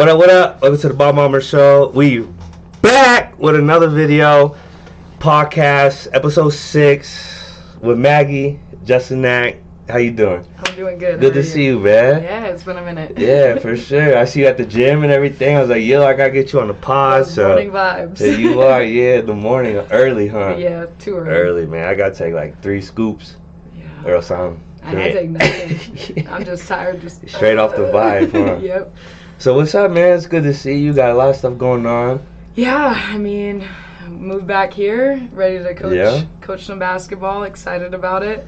What up, what up? Welcome to the Bob Bomber Show. We back with another video, podcast, episode 6 with Maggie Justinak. How you doing? I'm doing good. Good to see you, man. Yeah, it's been a minute. Yeah, for sure. I see you at the gym and everything. I was like, yo, I gotta get you on the pod. Those morning vibes. There you are, yeah, the morning, early, huh? Yeah, too early. Early, man. I gotta take like 3 scoops. Yeah. Or else I'm I take nothing. I'm just tired. Just straight off the vibe, huh? Yep. So what's up, man? It's good to see you. Got a lot of stuff going on. Yeah, I mean, moved back here, ready to coach some basketball. Excited about it.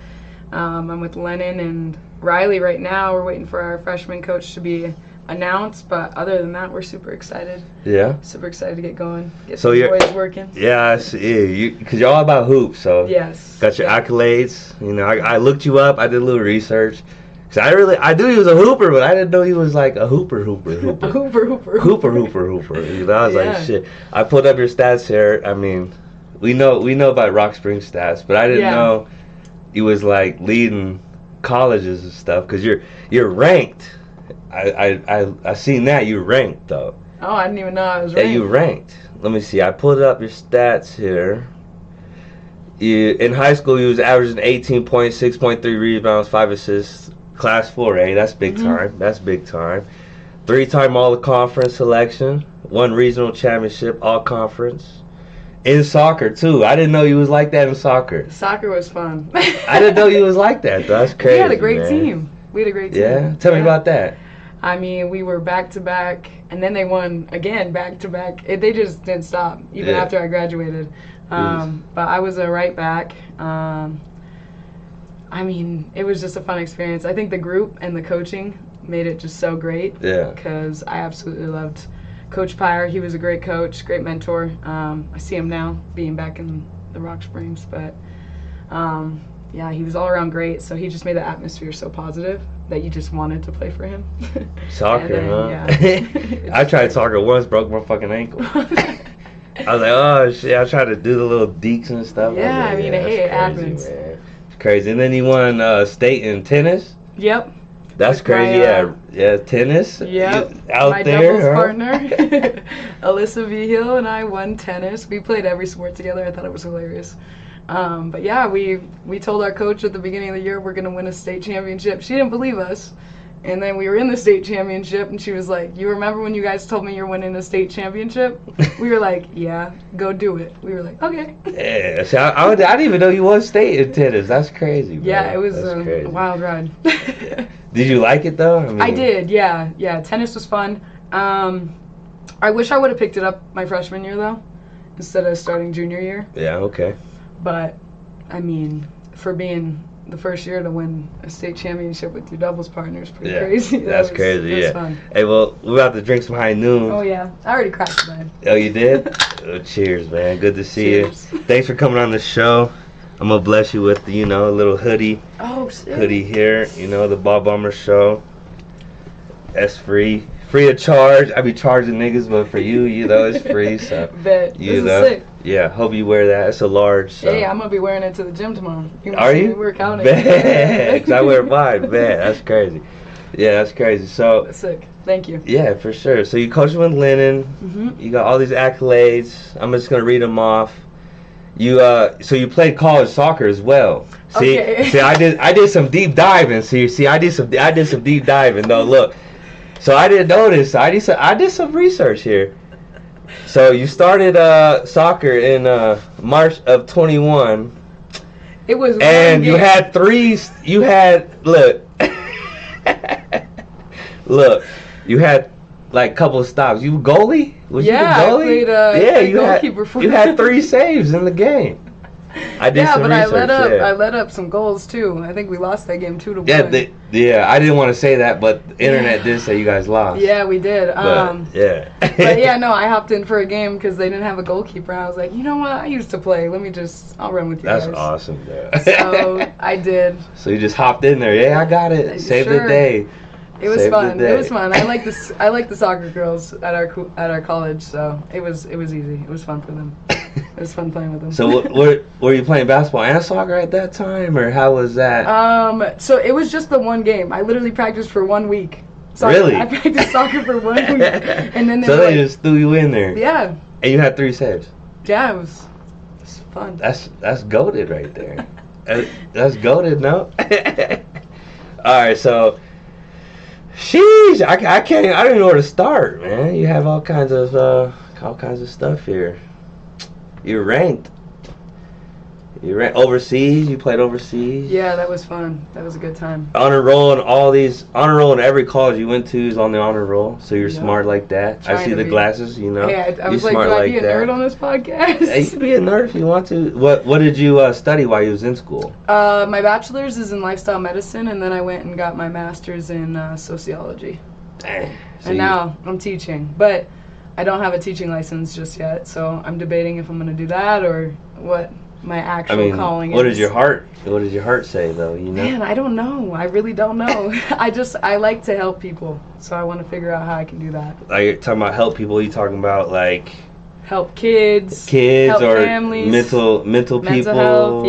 I'm with Lennon and Riley right now. We're waiting for our freshman coach to be announced, but other than that, we're super excited. Yeah. Super excited to get going. Get so the boys working. Yeah, I see. Because you're all about hoops, so yes. Got your accolades. You know, I looked you up. I did a little research. Cause I knew he was a hooper, but I didn't know he was like a hooper. A hooper. You know, I was like, shit. I pulled up your stats here. I mean, we know about Rock Springs stats, but I didn't know he was like leading colleges and stuff. Cause you're ranked. I seen that you ranked though. Oh, I didn't even know I was ranked. Yeah, you ranked. Let me see. I pulled up your stats here. In high school, you was averaging 18 points, 6.3 rebounds, 5 assists. Class 4A, that's big time. That's big time. 3-time All-Conference selection. 1 regional championship, All-Conference. In soccer, too. I didn't know you was like that in soccer. Soccer was fun. I didn't know you was like that, though. That's crazy, We had a great team. Yeah? Tell me about that. I mean, we were back-to-back, and then they won again back-to-back. They just didn't stop, even after I graduated. But I was a right back. I mean, it was just a fun experience. I think the group and the coaching made it just so great. Yeah. Because I absolutely loved Coach Pyre. He was a great coach, great mentor. I see him now being back in the Rock Springs. But, yeah, he was all around great. So he just made the atmosphere so positive that you just wanted to play for him. Soccer, then, huh? Yeah. I tried soccer once, broke my fucking ankle. I was like, oh, shit. I tried to do the little deeks and stuff. Yeah, I mean, hey, it happens. Man. Crazy. And then you won state in tennis. Yep. That's with crazy. Yeah, tennis. Yep. Out my there. doubles partner, Alyssa Vigil, and I won tennis. We played every sport together. I thought it was hilarious. But yeah, we told our coach at the beginning of the year we're gonna win a state championship. She didn't believe us. And then we were in the state championship, and she was like, you remember when you guys told me you're winning a state championship? We were like, yeah, go do it. We were like, okay. Yeah, so I didn't even know you won state in tennis. That's crazy, bro. Yeah, it was a wild ride. Did you like it, though? I did, yeah. Yeah, tennis was fun. I wish I would have picked it up my freshman year, though, instead of starting junior year. Yeah, okay. But, I mean, for being the first year to win a state championship with your doubles partner is pretty crazy. That's crazy, It was fun. Hey, well, we're about to drink some high noon. Oh, yeah. I already cracked mine. Oh, you did? Oh, cheers, man. Good to see Cheers. you. Thanks for coming on the show. I'm going to bless you with, a little hoodie. Oh, sick. Hoodie here, the Bob Bomber Show. That's free. Free of charge. I be charging niggas, but for you, it's free. So, Bet. This is sick. Yeah, hope you wear that. It's a large. So. Hey, I'm going to be wearing it to the gym tomorrow. Are you? Work out. Bet. Because I wear mine. Bet. That's crazy. Yeah, that's crazy. So. That's sick. Thank you. Yeah, for sure. So you coach with Lennon. Mm-hmm. You got all these accolades. I'm just gonna read them off. You so you played college soccer as well. See, I did some deep diving. See, I did some deep diving though. Look, so I didn't know this. I did some research here. So you started soccer in March of 21. It was. And you had look. You had like a couple of stops. You goalie? Was you the goalie? I played goalkeeper for you had 3 saves in the game. I did some research. I let up some goals too. I think we lost that game 2-1. Yeah, I didn't want to say that, but the internet did say you guys lost. Yeah, we did. But yeah, no, I hopped in for a game because they didn't have a goalkeeper. I was like, you know what? I used to play. I'll run with you guys. That's awesome, though. So I did. So you just hopped in there. Yeah, I got it. Save the day. It was fun. It was fun. I like the soccer girls at our college, so it was easy. It was fun for them. It was fun playing with them. So were you playing basketball and soccer at that time, or how was that? So it was just the one game. I literally practiced for 1 week. Soccer. Really? I practiced soccer for 1 week, and then So were they just threw you in there. Yeah. And you had 3 saves. Yeah, it was fun. That's goated right there. That's goated, no? All right, so sheesh, I can't. I don't even know where to start, man. You have all kinds of stuff here. You're ranked. You ranked overseas. You played overseas. Yeah, that was fun. That was a good time. Honor roll in every college you went to is on the honor roll. So you're smart like that. I see the glasses. You know. Hey, I was you're like, smart do I like be a nerd on this podcast? Yeah, you can be a nerd if you want to. What did you study while you was in school? My bachelor's is in lifestyle medicine, and then I went and got my master's in sociology. Dang. And now I'm teaching, but I don't have a teaching license just yet, so I'm debating if I'm going to do that or what my actual calling is. What did your heart say though? You know? Man, I don't know. I really don't know. I like to help people, so I want to figure out how I can do that. Like you're talking about help people, you talking about like help kids help or families, mental people, health,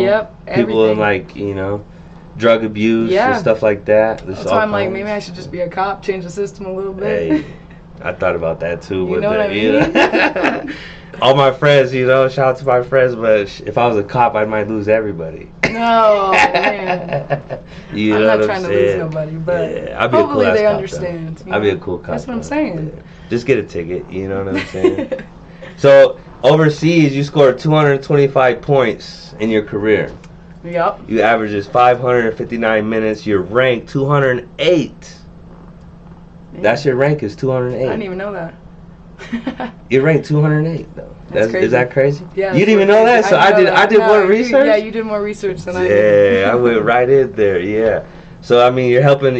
people in everything. Drug abuse and stuff like that. That's why I'm like, maybe I should just be a cop, change the system a little bit. Hey, I thought about that too. You know what I mean? All my friends, shout out to my friends, but if I was a cop, I might lose everybody. No, man. I'm not trying to lose nobody, but hopefully they understand. I'd be a cool cop. That's what I'm saying. Yeah. Just get a ticket, you know what I'm saying? So, overseas, you scored 225 points in your career. Yep. You averages 559 minutes. You're ranked 208. Man. That's your rank is 208. I didn't even know that. You're ranked 208 though. That's crazy. Is that crazy? Yeah. You didn't even know that? So I did more research. You did more research than I did. Yeah, I went right in there. Yeah. So I mean, you're helping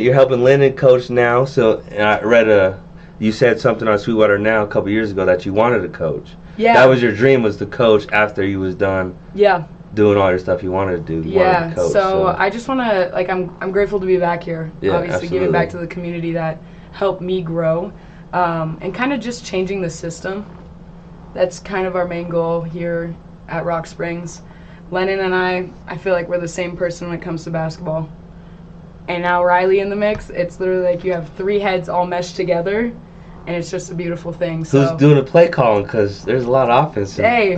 Lyndon coach now. So and I read you said something on Sweetwater Now a couple years ago that you wanted to coach. Yeah. That was your dream, was to coach after you was done. Yeah. Doing all your stuff you wanted to do. Yeah. To coach, so I just want to I'm grateful to be back here. Yeah, obviously, absolutely. giving back to the community that helped me grow. And kind of just changing the system. That's kind of our main goal here at Rock Springs. Lennon and I feel like we're the same person when it comes to basketball. And now Riley in the mix, it's literally like you have 3 heads all meshed together, and it's just a beautiful thing. So who's doing the play calling? Because there's a lot of offense. Hey,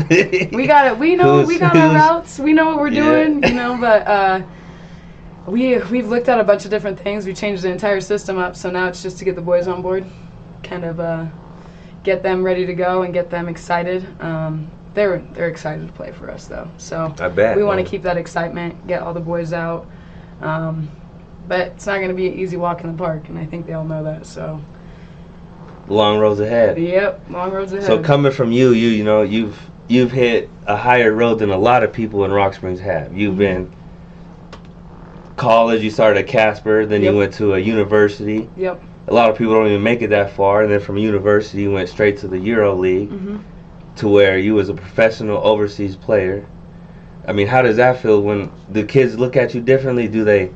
we got it. We know we got our routes. We know what we're doing. But we've looked at a bunch of different things. We changed the entire system up, so now it's just to get the boys on board. Kind of get them ready to go and get them excited. They're excited to play for us though, so I bet, we want to keep that excitement, get all the boys out. But it's not going to be an easy walk in the park, and I think they all know that. So long roads ahead. Yep, long roads ahead. So coming from you've hit a higher road than a lot of people in Rock Springs have. You've been college. You started at Casper, then you went to a university. Yep. A lot of people don't even make it that far, and then from university you went straight to the Euro League, to where you was a professional overseas player. I mean, how does that feel when the kids look at you differently? Do they,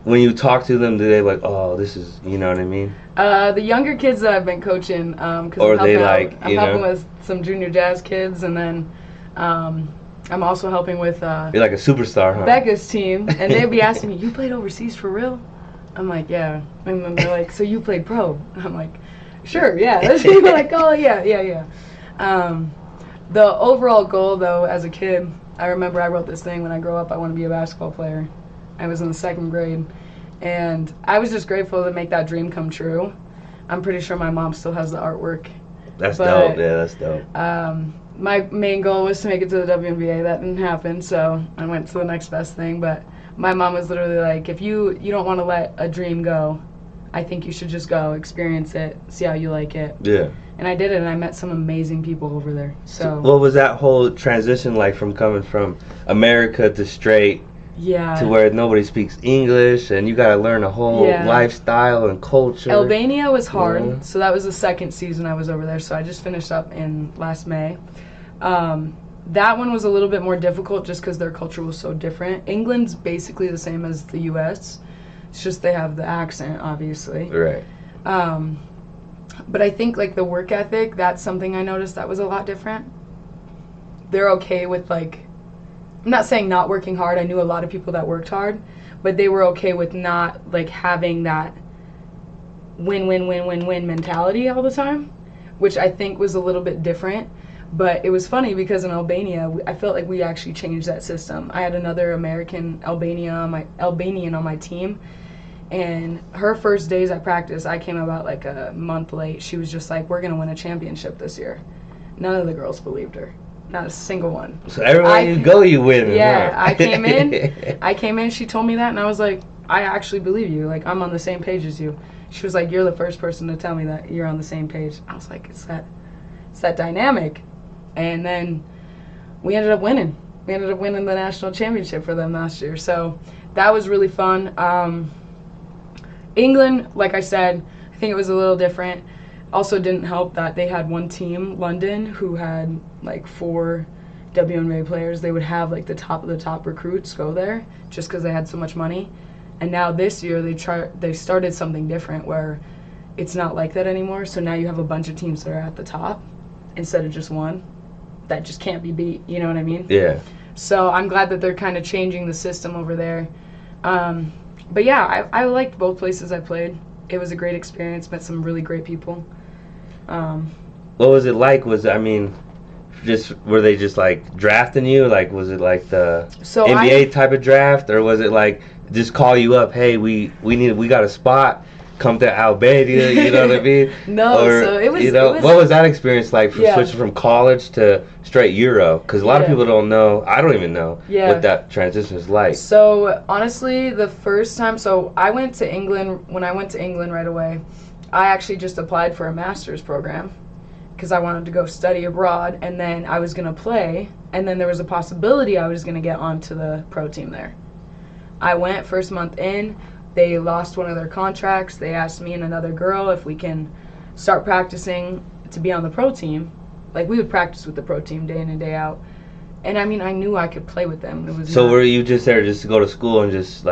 when you talk to them, do they like, oh, this is, you know what I mean? The younger kids that I've been coaching, because I'm helping with some junior jazz kids, and then I'm also helping with you're like a superstar, huh? Becca's team, and they'd be asking me, you played overseas for real? I'm like, yeah. And then they're like, so you played pro? I'm like, sure, yeah. They're like, oh, yeah. The overall goal, though, as a kid, I remember I wrote this thing, when I grow up, I want to be a basketball player. I was in the 2nd grade, and I was just grateful to make that dream come true. I'm pretty sure my mom still has the artwork. That's dope. Yeah, that's dope. My main goal was to make it to the WNBA. That didn't happen, so I went to the next best thing, but my mom was literally like, if you don't want to let a dream go, I think you should just go, experience it, see how you like it. Yeah. And I did it, and I met some amazing people over there. So what was that whole transition like from coming from America to straight to where nobody speaks English, and you got to learn a whole lifestyle and culture? Albania was hard, so that was the 2nd season I was over there, so I just finished up in last May. That one was a little bit more difficult just because their culture was so different. England's basically the same as the U.S. It's just they have the accent, obviously. Right. But I think, like, the work ethic, that's something I noticed that was a lot different. They're okay with, like, I'm not saying not working hard. I knew a lot of people that worked hard, but they were okay with not, like, having that win, win, win, win, win mentality all the time, which I think was a little bit different. But it was funny because in Albania, I felt like we actually changed that system. I had another Albanian on my team, and her first days at practice, I came about like a month late. She was just like, "We're gonna win a championship this year." None of the girls believed her, not a single one. So everywhere you go, you win. Yeah, huh? I came in. She told me that, and I was like, "I actually believe you. Like, I'm on the same page as you." She was like, "You're the first person to tell me that you're on the same page." I was like, "It's that dynamic." And then we ended up winning. We ended up winning the national championship for them last year. So that was really fun. England, like I said, I think it was a little different. Also didn't help that they had one team, London, who had like 4 WNBA players. They would have like the top of the top recruits go there just because they had so much money. And now this year they started something different where it's not like that anymore. So now you have a bunch of teams that are at the top instead of just one that just can't be beat. You know what I mean? Yeah. So I'm glad that they're kind of changing the system over there. But yeah, I liked both places I played. It was a great experience. Met some really great people. What was it like? Were they just like drafting you? Like, was it like the NBA type of draft, or was it like just call you up? Hey, we got a spot. Come to Albania, you know what I mean? No, so it was. You know, what was that experience like from switching from college to straight Euro? Because a lot of people don't know. I don't even know what that transition is like. So honestly, the first time, I went to England. When I went to England right away, I actually just applied for a master's program because I wanted to go study abroad, and then I was gonna play, and then there was a possibility I was gonna get onto the pro team there. I went first month in. They lost one of their contracts. They asked me and another girl if we can start practicing to be on the pro team. Like, we would practice with the pro team day in and day out. And I mean, I knew I could play with them. Were you just there just to go to school and just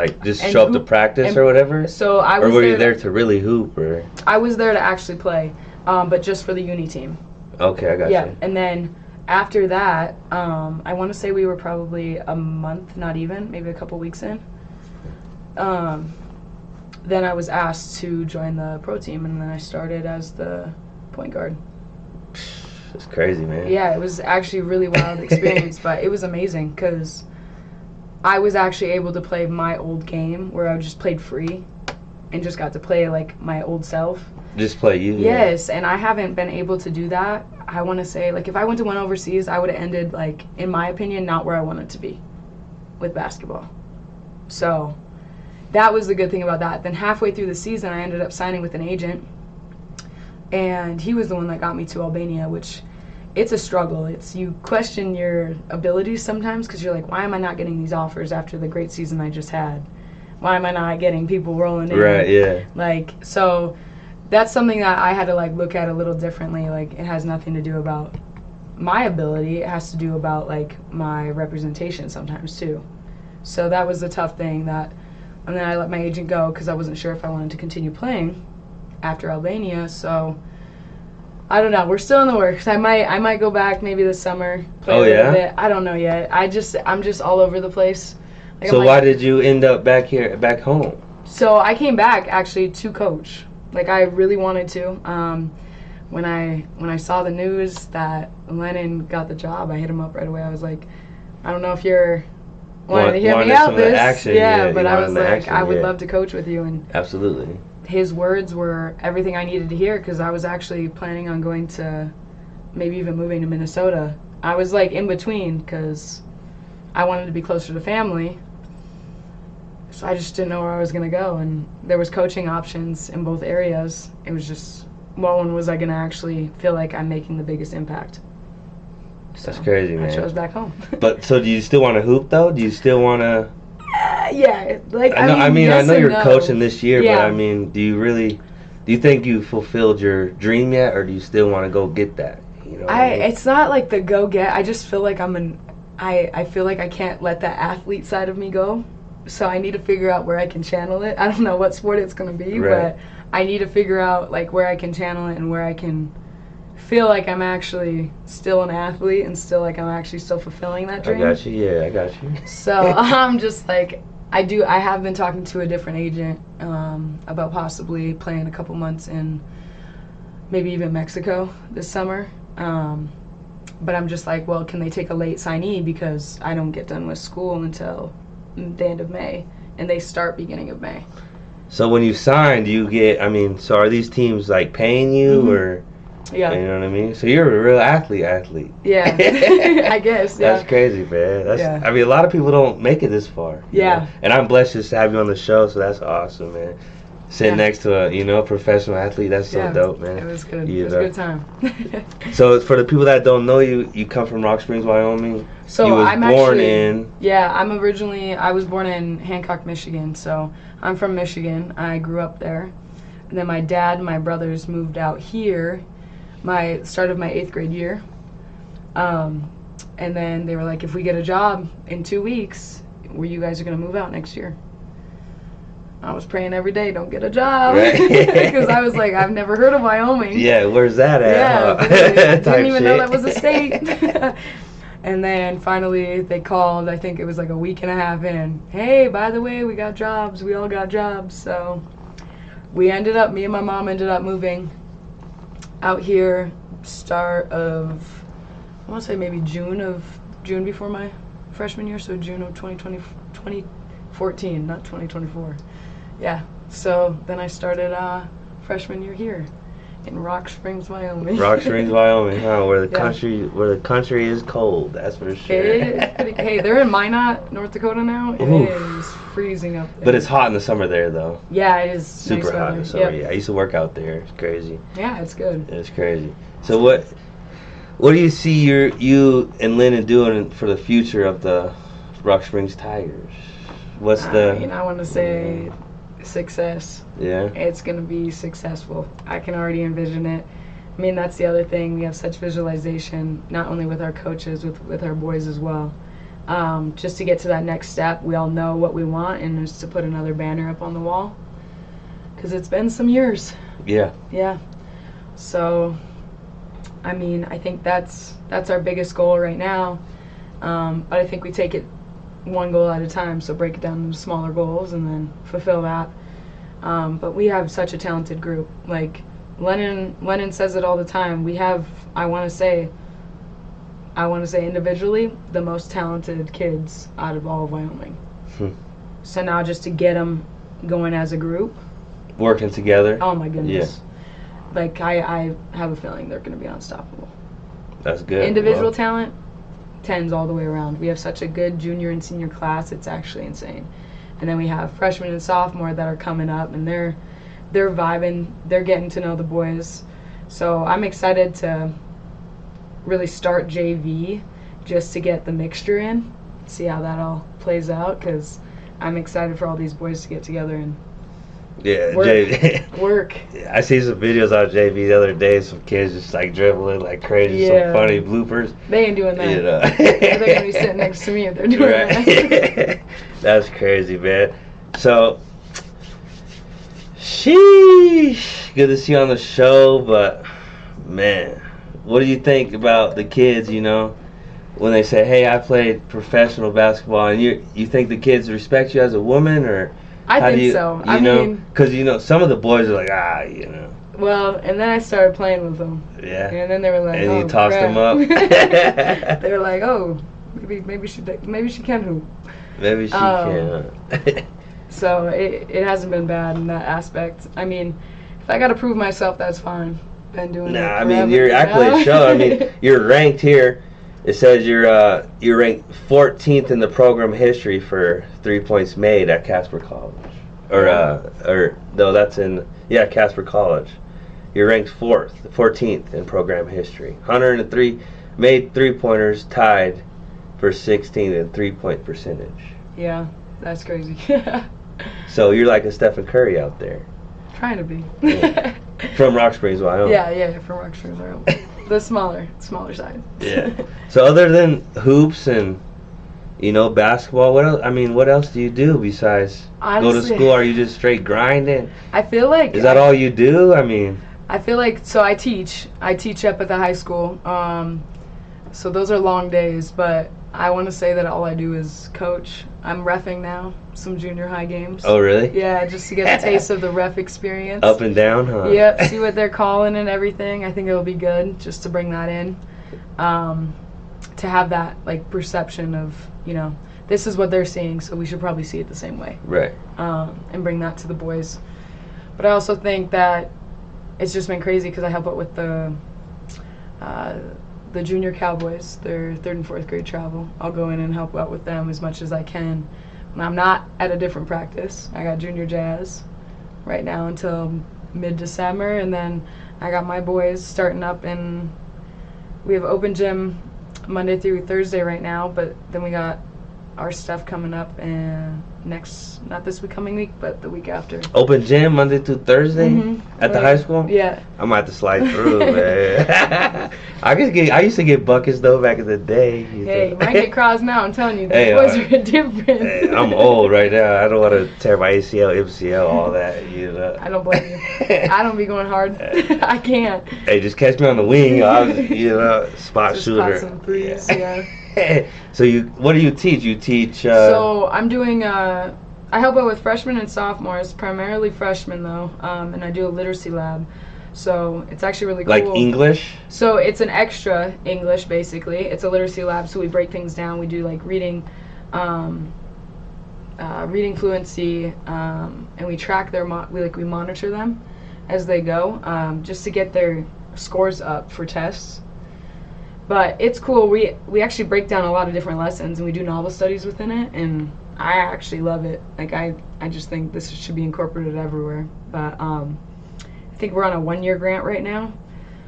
show up to practice or whatever? So I was. Or were you there to really hoop? Or I was there to actually play, but just for the uni team. Okay, I got you. Yeah, and then after that, I want to say we were probably a month, not even, maybe a couple weeks in. Then I was asked to join the pro team, and then I started as the point guard. That's crazy, man. Yeah, it was actually a really wild experience, but it was amazing because I was actually able to play my old game where I just played free and just got to play like my old self. Just play you? Yes, and I haven't been able to do that. I want to say, like, if I went to one overseas, I would have ended, like, in my opinion, not where I wanted to be with basketball. So that was the good thing about that. Then halfway through the season, I ended up signing with an agent, and he was the one that got me to Albania, which it's a struggle. You question your abilities sometimes because you're like, why am I not getting these offers after the great season I just had? Why am I not getting people rolling in? Right, yeah. Like, so that's something that I had to, like, look at a little differently. Like, it has nothing to do about my ability. It has to do about, like, my representation sometimes, too. So that was the tough thing and then I let my agent go because I wasn't sure if I wanted to continue playing after Albania. So I don't know. We're still in the works. I might go back maybe this summer. Play a little bit. I don't know yet. I'm just all over the place. Like, so why did you end up back home? So I came back actually to coach. Like, I really wanted to. When I saw the news that Lennon got the job, I hit him up right away. I was like, I don't know if you're wanted to hear me out this. Action, but I was like, I would love to coach with you. And absolutely. His words were everything I needed to hear because I was actually planning on going to maybe even moving to Minnesota. I was like in between because I wanted to be closer to family. So I just didn't know where I was going to go. And there was coaching options in both areas. It was just, what one was I going to actually feel like I'm making the biggest impact? So that's crazy, man. I chose back home. But so do you still want to hoop though? Do you still want to? Yeah, like I mean, yes I know you're no. coaching this year, Yeah. but I mean, do you think you fulfilled your dream yet, or do you still want to go get that? You know, It's not like the go get. I just feel like I feel like I can't let that athlete side of me go. So I need to figure out where I can channel it. I don't know what sport it's gonna be, right. but I need to figure out like where I can channel it and where I can feel like I'm actually still an athlete and still like I'm actually still fulfilling that dream. I got you. Yeah, I got you. So I'm just like, I have been talking to a different agent about possibly playing a couple months in maybe even Mexico this summer. But I'm just like, well, can they take a late signee because I don't get done with school until the end of May, and they start beginning of May. So when you signed, you get, I mean, so are these teams like paying you or, Yeah. you know what I mean? So you're a real athlete. Yeah, I guess. Yeah. That's crazy, man. Yeah. I mean, a lot of people don't make it this far. you Yeah. know? And I'm blessed just to have you on the show, so that's awesome, man. Sitting next to a, professional athlete, that's so dope, man. It was good. You It was know. a good time. So for the people that don't know you, you come from Rock Springs, Wyoming. So you was I'm born actually, in. Yeah, I was born in Hancock, Michigan. So I'm from Michigan. I grew up there. And then my dad and my brothers moved out here start of my 8th grade year. And then they were like, if we get a job in 2 weeks, you guys are going to move out next year. I was praying every day, don't get a job. Because I was like, I've never heard of Wyoming. Yeah, where's that at? Yeah, huh? didn't even know that was a state. And then finally they called, I think it was like a week and a half in. Hey, by the way, we got jobs. We all got jobs. So me and my mom ended up moving out here start of, I want to say maybe June before my freshman year. So June of 2014, not 2024. Yeah, so then I started freshman year here in Rock Springs, Wyoming. Rock Springs, Wyoming, huh? Where the Yeah. country is cold. That's for sure. Hey, they're in Minot, North Dakota now. It is freezing up there. But it's hot in the summer there, though. Yeah, it is Super nice hot in weather. the summer. Yep. Yeah, I used to work out there. It's crazy. Yeah, it's good. It's crazy. So what do you see you and Lennon doing for the future of the Rock Springs Tigers? What's I want to say success. Yeah. It's going to be successful. I can already envision it. I mean, that's the other thing. We have such visualization, not only with our coaches, with our boys as well. Just to get to that next step, we all know what we want, and it's to put another banner up on the wall. Because it's been some years. Yeah. Yeah. So, I mean, I think that's our biggest goal right now. But I think we take it one goal at a time, so break it down into smaller goals and then fulfill that. But we have such a talented group. Like Lennon says it all the time. We have, I want to say individually, the most talented kids out of all of Wyoming. So now just to get them going as a group, Working together. oh my goodness. Like I have a feeling they're going to be unstoppable. That's good. Individual Well, talent, 10s all the way around. We have such a good junior and senior class, it's actually insane. And then we have freshmen and sophomore that are coming up, and they're vibing, they're getting to know the boys. So I'm excited to really start JV just to get the mixture in, see how that all plays out, because I'm excited for all these boys to get together and yeah, work. Work. I see some videos on JV the other day. Some kids just like dribbling like crazy. Yeah. Some funny bloopers. They ain't doing that. You know. They're going to be sitting next to me if they're doing that. That's crazy, man. So, sheesh. Good to see you on the show, but man, what do you think about the kids? When they say, "Hey, I played professional basketball," and you think the kids respect you as a woman, or I think so. I mean, because some of the boys are like, Well, and then I started playing with them. Yeah. And then they were like, And oh, you tossed crap. them up. They were like, oh, maybe she can hoop. Maybe she can. So it hasn't been bad in that aspect. I mean, if I got to prove myself, that's fine. Been doing it. Nah, I forever, mean your accolades show. I mean you're ranked here. It says you're ranked 14th in the program history for 3 points made at Casper College, or no, that's in Casper College. You're ranked 14th in program history. 103 made 3-pointers, tied for 16th in 3-point percentage. Yeah, that's crazy. So you're like a Stephen Curry out there. Trying to be. Yeah. From Rock Springs, Wyoming. Yeah, from Rock Springs, Wyoming. The smaller side. Yeah. So other than hoops and basketball, what else do you do besides Honestly, go to school? Are you just straight grinding? I feel like Is that all you do? I mean, I feel like, so I teach up at the high school. So those are long days, but I want to say that all I do is coach. I'm reffing now, some junior high games. Oh, really? Yeah, just to get the taste of the ref experience. Up and down, huh? Yep, see what they're calling and everything. I think it'll be good just to bring that in. To have that, like, perception of, you know, this is what they're seeing, so we should probably see it the same way. Right. And bring that to the boys. But I also think that it's just been crazy because I help out with the junior Cowboys, their 3rd and 4th grade travel. I'll go in and help out with them as much as I can. When I'm not at a different practice. I got junior jazz right now until mid-December, and then I got my boys starting up, and we have open gym Monday through Thursday right now, but then we got our stuff coming up and not this coming week, but the week after. Open gym Monday through Thursday at the high school? Yeah. I'm about to slide through, man. I used to get buckets though back in the day. Hey, you might get cross now. I'm telling you, the Hey, boys are different. Hey, I'm old right now. I don't want to tear my ACL, MCL, all that. You know. I don't blame you. I don't be going hard. I can't. Hey, just catch me on the wing. I'll, spot Just shooter. spot some threes, yeah. So what do you teach? You teach. So I'm doing. I help out with freshmen and sophomores, primarily freshmen though, and I do a literacy lab. So it's actually really cool. Like English? So it's an extra English basically. It's a literacy lab, so we break things down. We do like reading fluency, and we track their we monitor them as they go, just to get their scores up for tests. But it's cool. We actually break down a lot of different lessons, and we do novel studies within it, and I actually love it. Like I just think this should be incorporated everywhere. But I think we're on a 1-year grant right now,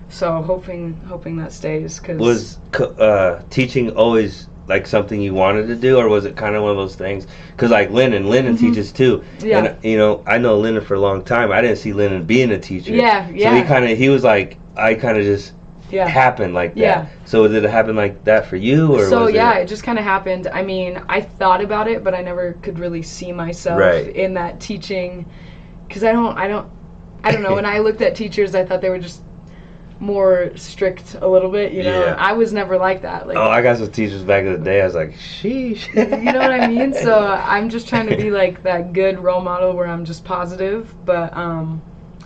so hoping that stays. Cause was teaching always like something you wanted to do, or was it kind of one of those things? Because like Lennon teaches too. Yeah. And I know Lennon for a long time. I didn't see Lennon being a teacher. Yeah. So he was like, I kind of just happened like that. Yeah. So did it happen like that for you, or so was it just kind of happened. I mean, I thought about it, but I never could really see myself in that teaching, because I don't know. When I looked at teachers, I thought they were just more strict a little bit, you know. Yeah. I was never like that. Like, I got some teachers back in the day. I was like, sheesh. You know what I mean? So I'm just trying to be like that good role model where I'm just positive, but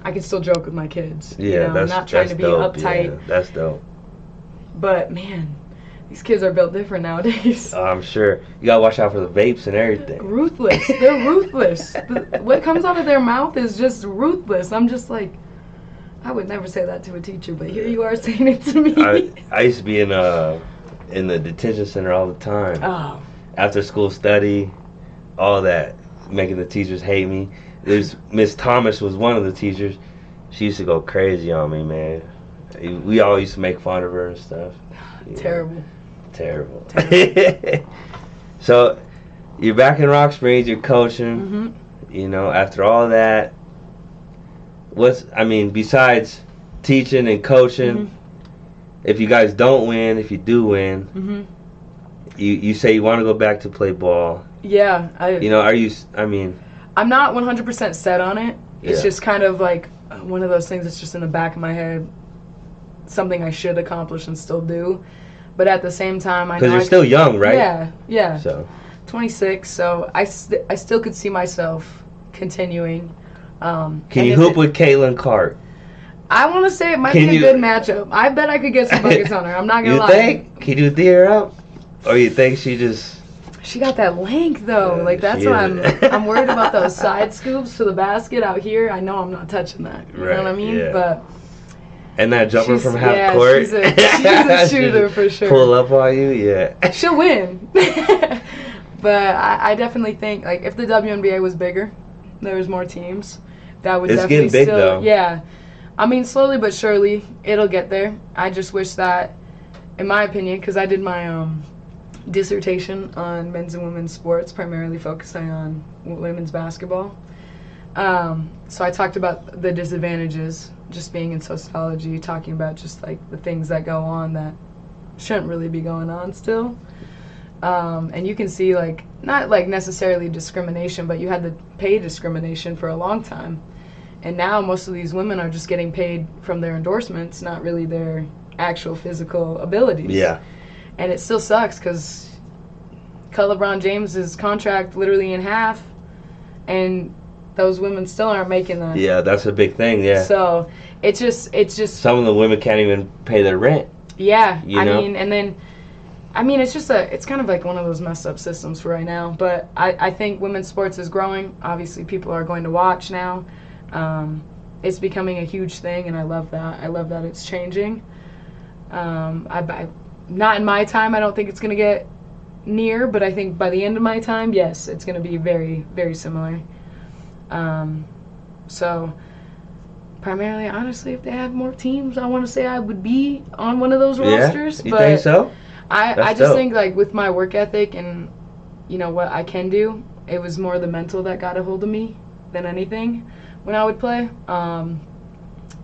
I can still joke with my kids. Yeah, you know? I'm not trying to be dope. uptight. Yeah, that's dope. But man, these kids are built different nowadays. I'm sure. You gotta watch out for the vapes and everything. Ruthless. They're ruthless. What comes out of their mouth is just ruthless. I'm just like, I would never say that to a teacher, but here you are saying it to me. I used to be in the detention center all the time. Oh. After school study, all that, making the teachers hate me. There's Miss Thomas was one of the teachers. She used to go crazy on me, man. We all used to make fun of her and stuff. Terrible. Terrible. So you're back in Rock Springs. You're coaching. After all that, besides teaching and coaching, if you guys don't win, if you do win, you say you want to go back to play ball. Yeah. I'm not 100% set on it. It's Yeah. just kind of like one of those things that's just in the back of my head, something I should accomplish and still do. But at the same time, I know because you're still young, right? Yeah. So 26, so I still could see myself continuing. Can you hoop with Caitlin Clark? I want to say it might be a good matchup. I bet I could get some buckets on her. I'm not going to lie. You think? Can you tee her up? Or you think she just... She got that length, though. Yeah, like, that's what I'm worried about, those side scoops to the basket out here. I know I'm not touching that. You know what I mean? Yeah. But... And that jumper from half court. She's a shooter for sure. Pull up on you, yeah. She'll win. But I definitely think, like, if the WNBA was bigger, there was more teams, that would definitely getting big, though. Yeah. I mean, slowly but surely, it'll get there. I just wish that, in my opinion, because I did my dissertation on men's and women's sports, primarily focusing on women's basketball. So I talked about the disadvantages, just being in sociology, talking about just like the things that go on that shouldn't really be going on still. And you can see, like, not like necessarily discrimination, but you had the pay discrimination for a long time. And now most of these women are just getting paid from their endorsements, not really their actual physical abilities. Yeah. And it still sucks because cut LeBron James's contract literally in half, and those women still aren't making that. Yeah, that's a big thing. Yeah. So it's just Some of the women can't even pay their rent. Yeah, You know? It's kind of like one of those messed up systems for right now. But I think women's sports is growing. Obviously, people are going to watch now. It's becoming a huge thing, and I love that. I love that it's changing. Not in my time. I don't think it's going to get near, but I think by the end of my time, yes, it's going to be very, very similar. So primarily, honestly, if they had more teams, I want to say I would be on one of those rosters. You think so? I just dope. think, like, with my work ethic and, you know, what I can do, it was more the mental that got a hold of me than anything when I would play. And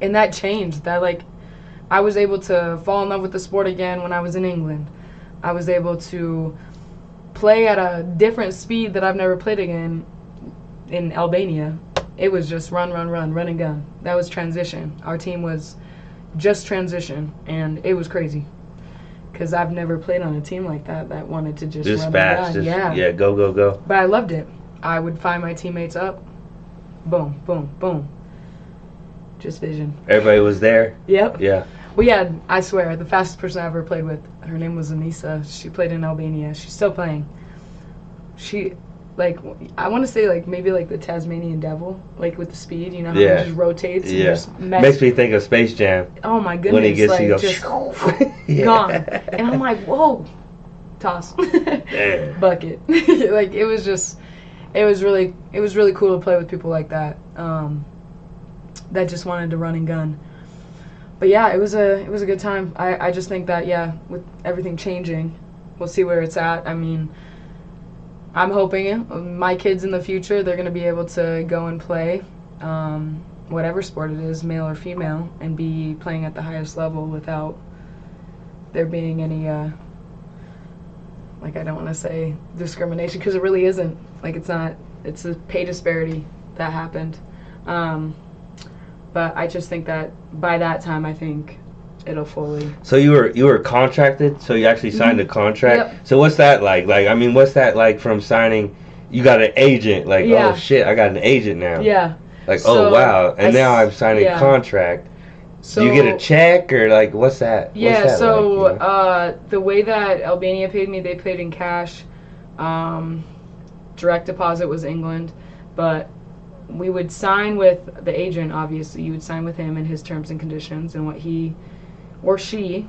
that changed. That, like, I was able to fall in love with the sport again when I was in England. I was able to play at a different speed that I've never played again in Albania. It was just run and gun. That was transition. Our team was just transition, and it was crazy. Because I've never played on a team like that wanted to just run fast. and gun. Yeah, go. But I loved it. I would find my teammates up. Boom, boom, boom. Just vision. Everybody was there. Yep. Yeah. We had, I swear, the fastest person I ever played with, her name was Anissa. She played in Albania. She's still playing. She, like, I want to say, like, maybe like the Tasmanian Devil, like with the speed, you know, how it just rotates and just Makes me think of Space Jam. Oh my goodness. When he gets, like, he goes, just yeah. gone. And I'm like, whoa, toss. Bucket. Like, it was really cool to play with people like that, that just wanted to run and gun. But yeah, it was a good time. I just think that, yeah, with everything changing, we'll see where it's at. I mean, I'm hoping my kids in the future, they're going to be able to go and play whatever sport it is, male or female, and be playing at the highest level without there being any, like, I don't want to say discrimination, because it really isn't. Like, it's not. It's a pay disparity that happened. But I just think that by that time, I think it'll fully. So you were contracted? So you actually signed a contract? Yep. So what's that like? Like, I mean, what's that like from signing? You got an agent. Like, Yeah. oh shit, I got an agent now. Yeah. Like, So oh wow, and now I'm signing a contract. So do you get a check or like what's that? Yeah. What's that So like, you know? The way that Albania paid me, they paid in cash. Direct deposit was England, but we would sign with the agent. Obviously, you would sign with him and his terms and conditions and what he or she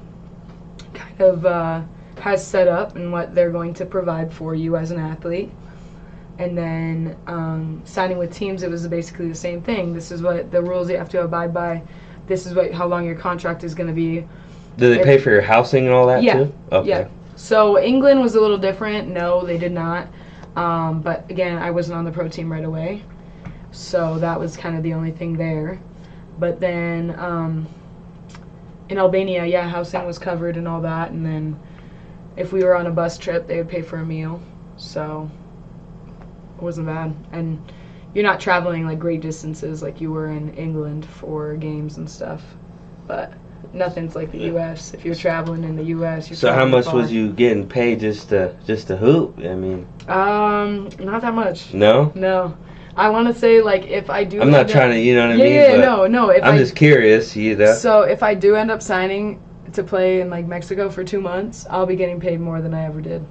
kind of has set up and what they're going to provide for you as an athlete. And then signing with teams, it was basically the same thing. This is what the rules you have to abide by. This is how long your contract is going to be. Do they pay for your housing and all that too? Okay. Yeah. So England was a little different. No, they did not. But again, I wasn't on the pro team right away. So that was kind of the only thing there. But then in Albania, yeah, housing was covered and all that. And then if we were on a bus trip, they would pay for a meal. So it wasn't bad. And you're not traveling like great distances like you were in England for games and stuff. But nothing's like the U.S. If you're traveling in the U.S., you're So how traveling much far. was you getting paid just to hoop? I mean, not that much. no. No. I want to say, like, if I do. I'm not trying to, you know what I mean? Yeah, But no. If I'm just curious, you know. So if I do end up signing to play in like Mexico for 2 months, I'll be getting paid more than I ever did.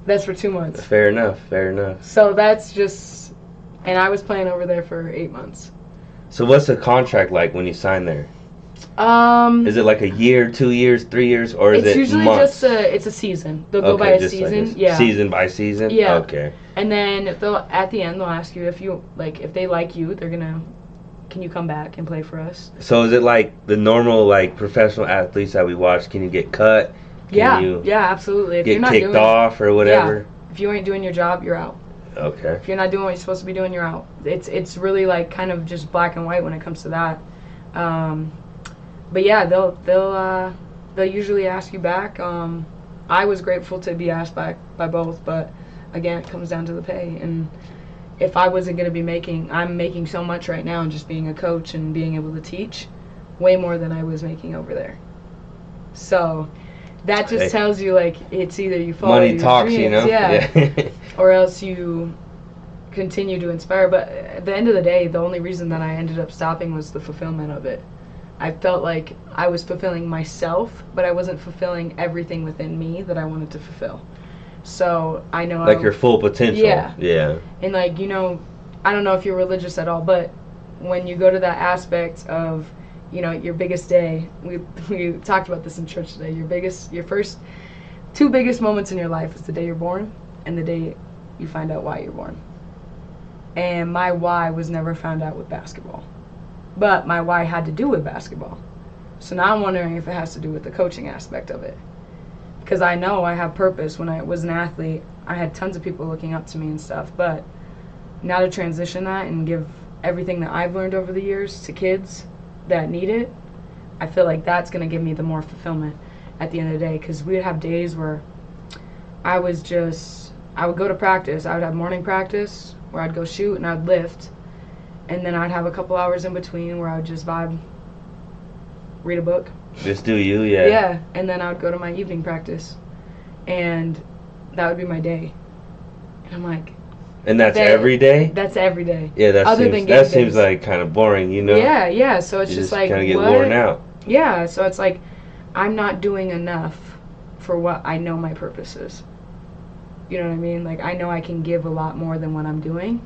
That's for 2 months. Fair enough. So that's just, and I was playing over there for 8 months. So what's the contract like when you sign there? Is it like a year, 2 years, 3 years, or is it months? It's usually just it's a season. They'll go by a just season. like Yeah. Season by season. Yeah. Okay. And then at the end they'll ask you if they like you, they're gonna, can you come back and play for us? So is it like the normal like professional athletes that we watch? Can you get cut? Can you absolutely. If you're get not kicked off or whatever? Yeah. If you ain't doing your job, you're out. Okay. If you're not doing what you're supposed to be doing, you're out. It's really like kind of just black and white when it comes to that. But yeah, they'll usually ask you back. I was grateful to be asked back by both, but again, it comes down to the pay. And if I wasn't going to be I'm making so much right now and just being a coach and being able to teach, way more than I was making over there. So that just Hey. tells you, like, it's either you follow Money your talks, dreams, you know? yeah, or else you continue to inspire. But at the end of the day, the only reason that I ended up stopping was the fulfillment of it. I felt like I was fulfilling myself, but I wasn't fulfilling everything within me that I wanted to fulfill. So I know Like your full potential. Yeah. Yeah. And like, I don't know if you're religious at all, but when you go to that aspect of, your biggest day, we talked about this in church today. Your first two biggest moments in your life is the day you're born and the day you find out why you're born. And my why was never found out with basketball. But my why had to do with basketball. So now I'm wondering if it has to do with the coaching aspect of it. Because I know I have purpose. When I was an athlete, I had tons of people looking up to me and stuff. But now to transition that and give everything that I've learned over the years to kids that need it, I feel like that's going to give me the more fulfillment at the end of the day. Because we would have days where I would go to practice. I would have morning practice where I'd go shoot and I'd lift. And then I'd have a couple hours in between where I would just vibe, read a book. Just do you, yeah. Yeah, and then I would go to my evening practice. And that would be my day. And I'm like... And that's every day? That's every day. Yeah, that seems like kind of boring, Yeah, so it's just like, kind of get worn out. Yeah, so it's like, I'm not doing enough for what I know my purpose is. You know what I mean? Like, I know I can give a lot more than what I'm doing.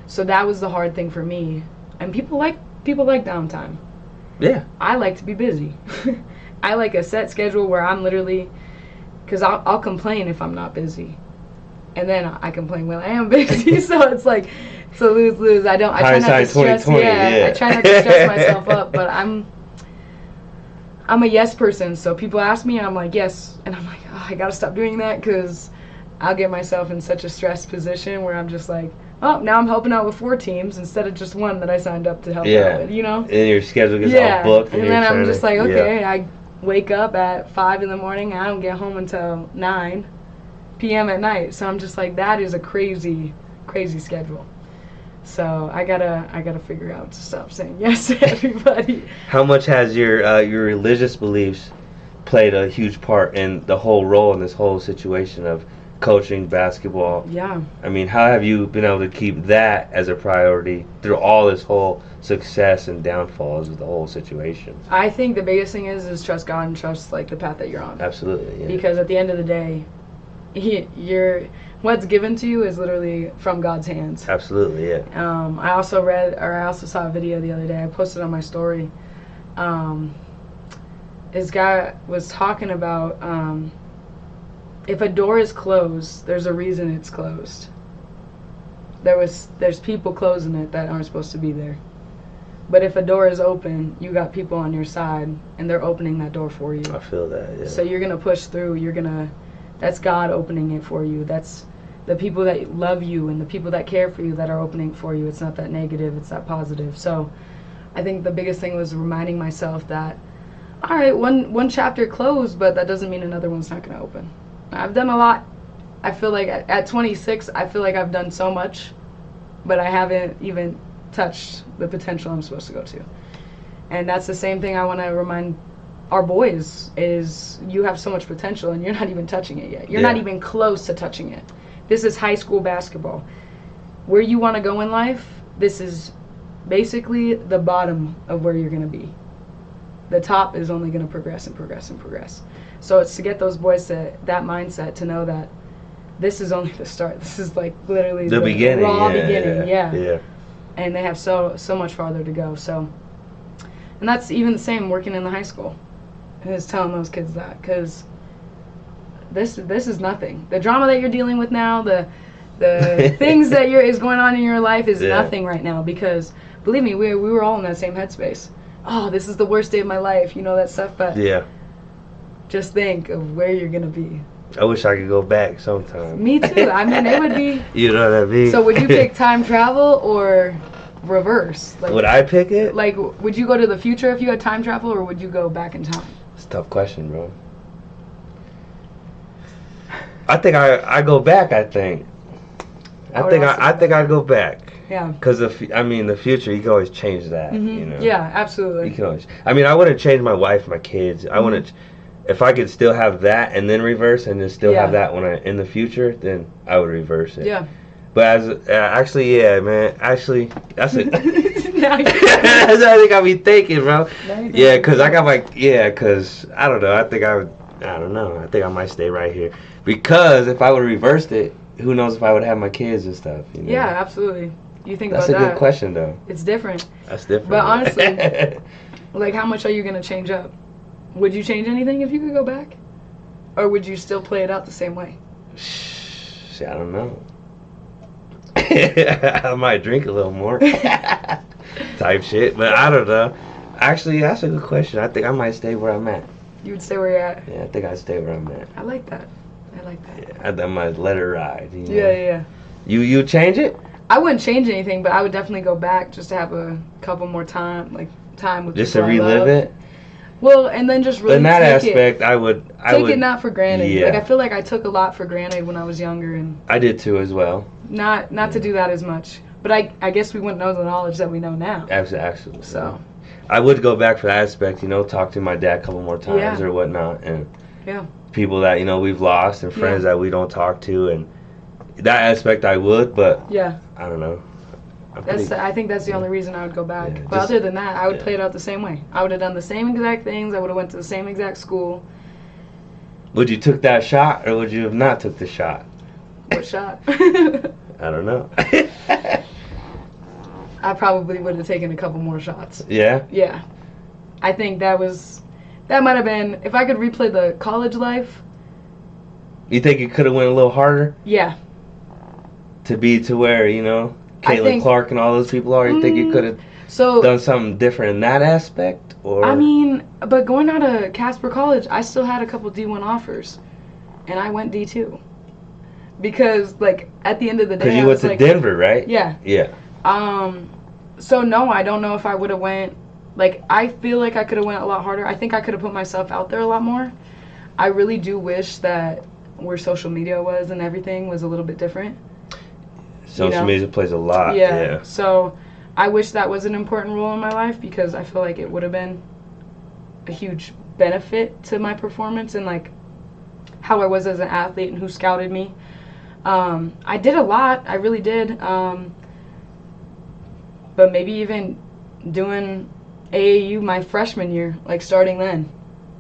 So that was the hard thing for me. And people like downtime. Yeah. I like to be busy. I like a set schedule where I'm literally... Because I'll complain if I'm not busy. And then I complain when I am busy. So it's like, it's a lose-lose. I try not to stress. Yeah, I try not to stress myself up. But I'm a yes person. So people ask me, and I'm like, yes. And I'm like, oh, I got to stop doing that because I'll get myself in such a stressed position where I'm just like, oh, now I'm helping out with 4 teams instead of just one that I signed up to help out with, And your schedule gets all booked. And then I'm just like, okay, I wake up at 5 in the morning. I don't get home until 9 p.m. at night. So I'm just like, that is a crazy, crazy schedule. So I gotta figure out to stop saying yes to everybody. How much has your religious beliefs played a huge part in the whole role in this whole situation of coaching basketball? Yeah. I mean, how have you been able to keep that as a priority through all this whole success and downfalls of the whole situation? I think the biggest thing is trust God and trust like the path that you're on. Absolutely, yeah. Because at the end of the day, what's given to you is literally from God's hands. Absolutely, yeah. I also saw a video the other day. I posted on my story. This guy was talking about if a door is closed, there's a reason it's closed. There's people closing it that aren't supposed to be there. But if a door is open, you got people on your side, and they're opening that door for you. I feel that, yeah. So you're gonna push through. That's God opening it for you. That's the people that love you and the people that care for you that are opening for you. It's not that negative, it's that positive. So I think the biggest thing was reminding myself that, all right, one chapter closed, but that doesn't mean another one's not gonna open. I've done a lot. I feel like at 26, I feel like I've done so much, but I haven't even touched the potential I'm supposed to go to. And that's the same thing I want to remind our boys is you have so much potential and you're not even touching it yet. You're not even close to touching it. This is high school basketball. Where you want to go in life, this is basically the bottom of where you're going to be. The top is only going to progress and progress and progress. So it's to get those boys to that mindset to know that this is only the start. This is like literally the beginning, raw beginning. Yeah. And they have so much farther to go. So, and that's even the same working in the high school. Is telling those kids that, because this is nothing. The drama that you're dealing with now, the things that is going on in your life is nothing right now. Because believe me, we were all in that same headspace. Oh, this is the worst day of my life, that stuff. But just think of where you're gonna be. I wish I could go back sometime. Me too. I mean, it would be. You know what I mean? So would you pick time travel or reverse? Like, would I pick it? Like, would you go to the future if you had time travel, or would you go back in time? It's a tough question, bro. I think I go back. I think I'd go back. Yeah. Because the future, you can always change that. Mm-hmm. Yeah, absolutely. You can always. I wouldn't change my wife, my kids. I wouldn't. if I could still have that and then reverse and then still Yeah. have that when in the future, then I would reverse it. Yeah. But actually, yeah, man. Actually, that's it. Now you- That's what I think I be thinking, bro. now you Yeah, know. cause I got cause I don't know. I think I would. I don't know. I think I might stay right here because if I would have reversed it, who knows if I would have my kids and stuff. You know? Yeah, absolutely. You think That's about a that. good question, though. It's different. That's different. But honestly, like, how much are you gonna change up? Would you change anything if you could go back, or would you still play it out the same way? Shit, I don't know. I might drink a little more, type shit. But I don't know. Actually, that's a good question. I think I might stay where I'm at. You would stay where you're at. Yeah, I think I'd stay where I'm at. I like that. I like that. Yeah, I might let it ride. You know? Yeah. You change it? I wouldn't change anything, but I would definitely go back just to have a couple more time with Just to people I relive love. it? Well, and then just really In that take aspect, I would. take it not for granted. Yeah. Like, I feel like I took a lot for granted when I was younger, and I did too as well. not to do that as much. But I guess we wouldn't know the knowledge that we know now. Absolutely. So I would go back for that aspect, talk to my dad a couple more times Yeah. or whatnot, and Yeah. people that we've lost and friends that we don't talk to, and that aspect I would, but yeah, I don't know. I think that's the only reason I would go back. Yeah, but just- other than that, I would yeah. play it out the same way. I would have done the same exact things. I would have went to the same exact school. Would you took that shot or would you have not took the shot? What shot? I don't know. I probably would have taken a couple more shots. Yeah. Yeah. I think that might have been, if I could replay the college life, You think it could have went a little harder yeah. to be to where I Caitlin think- Clark and all those people are? You think you could have So, done something different in that aspect, or I mean, but going out of Casper College, I still had a couple D1 offers, and I went D2. Because, like, at the end of the day, because you I went was to like, Denver, right? yeah. Yeah. So no, I don't know if I would have went, like, I feel like I could have went a lot harder. I think I could have put myself out there a lot more. I really do wish that where social media was and everything was a little bit different. Social media plays a lot. Yeah. So I wish that was an important role in my life because I feel like it would have been a huge benefit to my performance and, like, how I was as an athlete and who scouted me. I did a lot. I really did. But maybe even doing AAU my freshman year, like starting then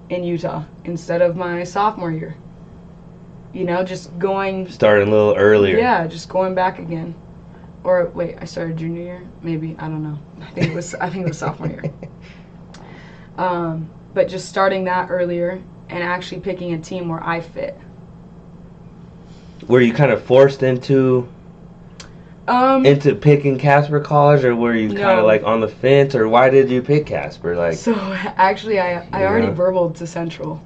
in Utah instead of my sophomore year. Just going. Starting a little earlier. Yeah, just going back again. Or wait, I started junior year? Maybe, I don't know. I think it was sophomore year. But just starting that earlier and actually picking a team where I fit. Were you kind of forced into picking Casper College, or were you kind No. of like on the fence, or why did you pick Casper? Like, So actually, I already Yeah. burbled to Central.